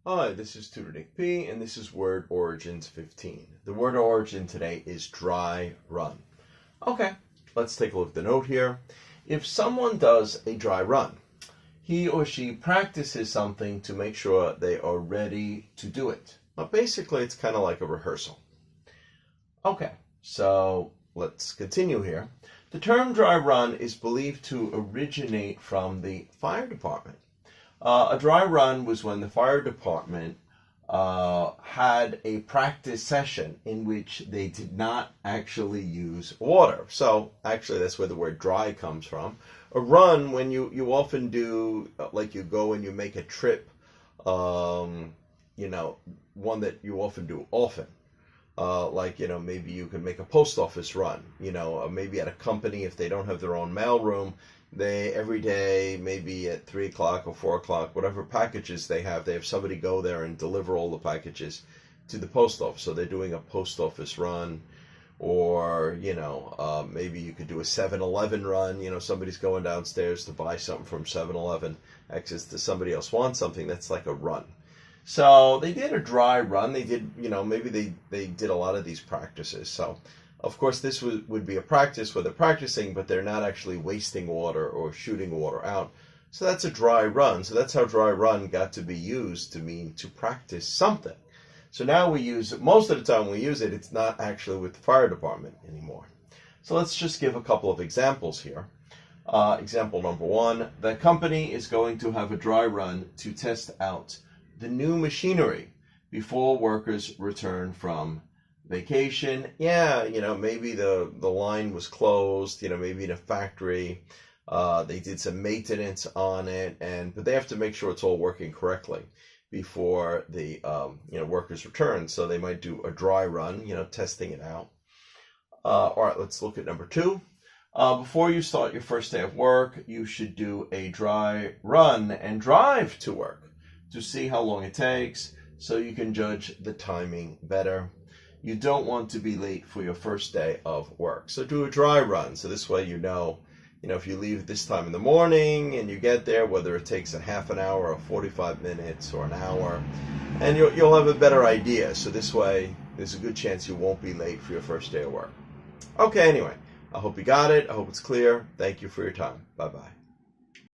Hi, this is Tutor Nick P, and this is Word Origins 15. The word origin today is dry run. Okay, let's take a look at the note here. If someone does a dry run, he or she practices something to make sure they are ready to do it. Well, basically, it's kind of like a rehearsal. Okay, so let's continue here. The term dry run is believed to originate from the fire department. A dry run was when the fire department had a practice session in which they did not actually use water. So actually that's where the word dry comes from. A run, when you often do, like you go and you make a trip, one that you often do often. Maybe you can make a post office run, maybe at a company, if they don't have their own mail room, they every day, maybe at 3 o'clock or 4 o'clock, whatever packages they have somebody go there and deliver all the packages to the post office. So they're doing a post office run, or, maybe you could do a 7-Eleven run. Somebody's going downstairs to buy something from 7-Eleven, access to somebody else wants something. That's like a run. So they did a dry run. They did, maybe they did a lot of these practices. So of course this would be a practice where they're practicing, but they're not actually wasting water or shooting water out. So that's a dry run. So that's how dry run got to be used to mean to practice something. So now we use it, most of the time we use it, it's not actually with the fire department anymore. So let's just give a couple of examples here. Example number 1, the company is going to have a dry run to test out the new machinery before workers return from vacation. Maybe the line was closed, maybe in a factory, they did some maintenance on it, but they have to make sure it's all working correctly before the workers return. So they might do a dry run, testing it out. All right, let's look at number 2. Before you start your first day of work, you should do a dry run and drive to work to see how long it takes, so you can judge the timing better. You don't want to be late for your first day of work. So do a dry run. So this way if you leave this time in the morning and you get there, whether it takes a half an hour or 45 minutes or an hour, and you'll have a better idea. So this way, there's a good chance you won't be late for your first day of work. Okay, anyway, I hope you got it. I hope it's clear. Thank you for your time. Bye-bye.